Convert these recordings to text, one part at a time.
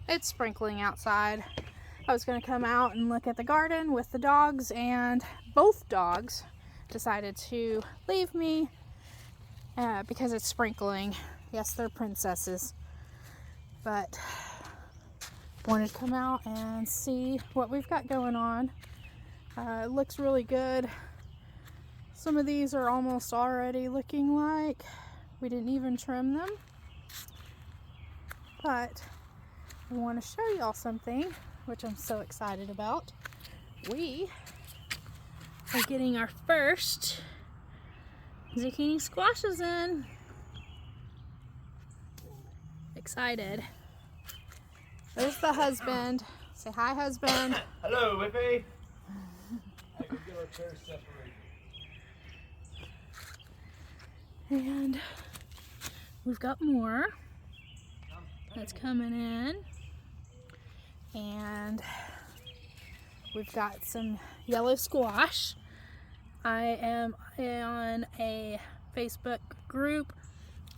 it's sprinkling outside. I was going to come out and look at the garden with the dogs, and both dogs decided to leave me because it's sprinkling. Yes, they're princesses, but wanted to come out and see what we've got going on. It looks really good. Some of these are almost already looking like we didn't even trim them, but I want to show y'all something which I'm so excited about. We are getting our first zucchini squashes in. Excited. There's the husband. Say hi, husband. Hello, Whippy. I can get our chairs separated. And we've got more that's coming in. And we've got some yellow squash. I am on a Facebook group,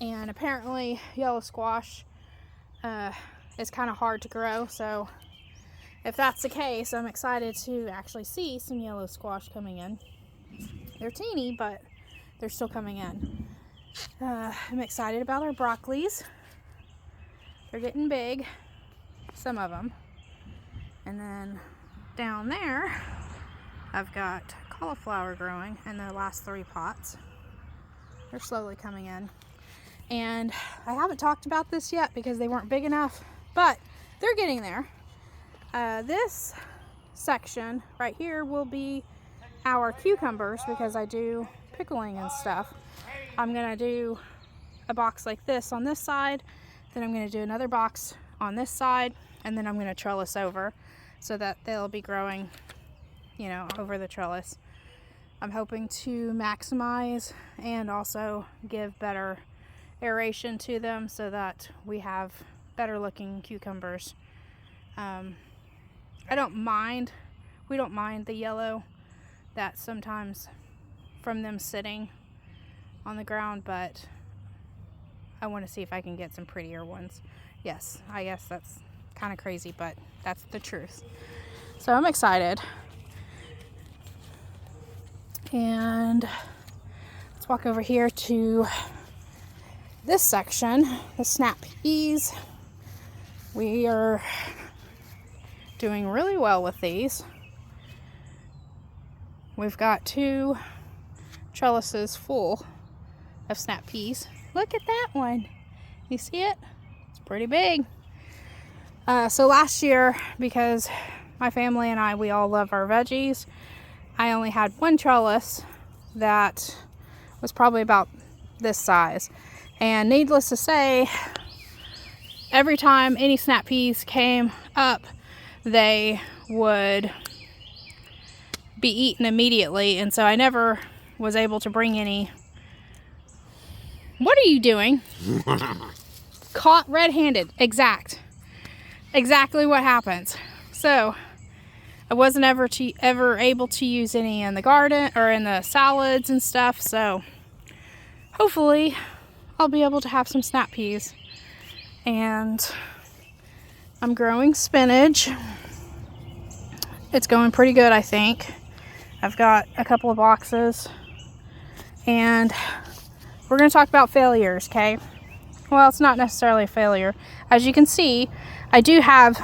and apparently yellow squash is kind of hard to grow, so if that's the case, I'm excited to actually see some yellow squash coming in. They're teeny, but they're still coming in. I'm excited about our broccolis. They're getting big, some of them. And then down there, I've got cauliflower growing in the last 3 pots. They're slowly coming in. And I haven't talked about this yet because they weren't big enough, but they're getting there. This section right here will be our cucumbers because I do pickling and stuff. I'm gonna do a box like this on this side, then I'm gonna do another box on this side, and then I'm gonna trellis over so that they'll be growing, you know, over the trellis. I'm hoping to maximize and also give better aeration to them so that we have better looking cucumbers. We don't mind the yellow that sometimes from them sitting on the ground, but I want to see if I can get some prettier ones. Yes, I guess that's kind of crazy, but that's the truth. So I'm excited. And let's walk over here to this section, the snap peas. We are doing really well with these. We've got 2 trellises full of snap peas. Look at that one. You see it? It's pretty big. So last year, because my family and we all love our veggies, I only had 1 trellis that was probably about this size. And needless to say, every time any snap peas came up, they would be eaten immediately. And so I never was able to bring any. What are you doing? Caught red-handed. Exactly what happens. So I wasn't ever able to use any in the garden or in the salads and stuff. So hopefully I'll be able to have some snap peas. And I'm growing spinach. It's going pretty good, I think. I've got a couple of boxes. And we're going to talk about failures, okay? Well, it's not necessarily a failure. As you can see, I do have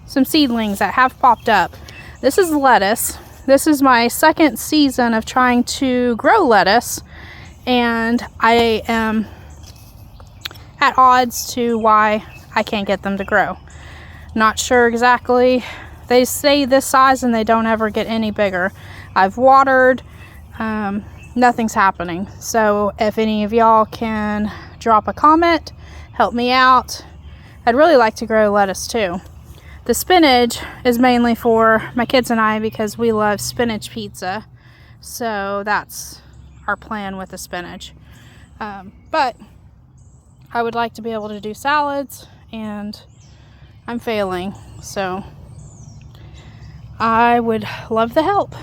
some seedlings that have popped up. This is lettuce. This is my 2nd season of trying to grow lettuce, and I am at odds to why I can't get them to grow. Not sure exactly. They stay this size and they don't ever get any bigger. I've watered. Nothing's happening. So if any of y'all can drop a comment, help me out. I'd really like to grow lettuce too. The spinach is mainly for my kids and I because we love spinach pizza. So that's our plan with the spinach. But I would like to be able to do salads, and I'm failing. So I would love the help.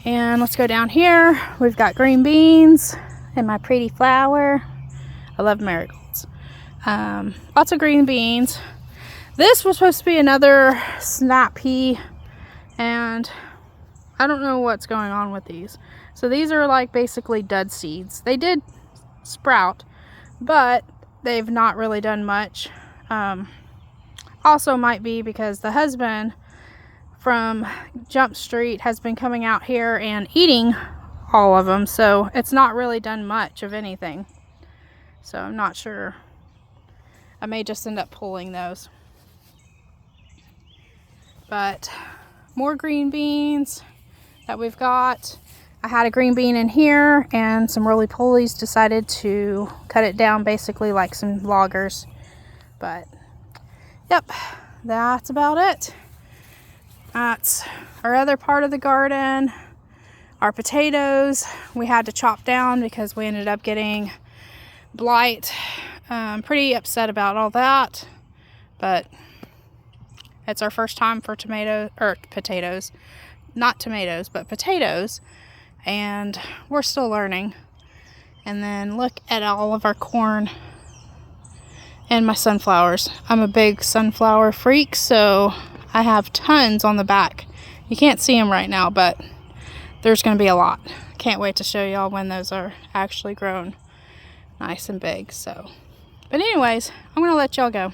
And let's go down here. We've got green beans and my pretty flower. I love marigolds. Lots of green beans. This was supposed to be another snap pea, and I don't know what's going on with these. So these are like basically dud seeds. They did sprout, but they've not really done much. Also might be because the husband from Jump Street has been coming out here and eating all of them, so it's not really done much of anything. So I'm not sure. I may just end up pulling those. But more green beans that we've got. I had a green bean in here, and some roly-polies decided to cut it down basically like some loggers. But yep, that's about it. That's our other part of the garden. Our potatoes we had to chop down because we ended up getting blight. Pretty upset about all that, but it's our first time for potatoes, not tomatoes, but potatoes, and we're still learning. And then look at all of our corn and my sunflowers. I'm a big sunflower freak, so I have tons on the back. You can't see them right now, but there's going to be a lot. Can't wait to show y'all when those are actually grown nice and big. So, but anyways, I'm going to let y'all go.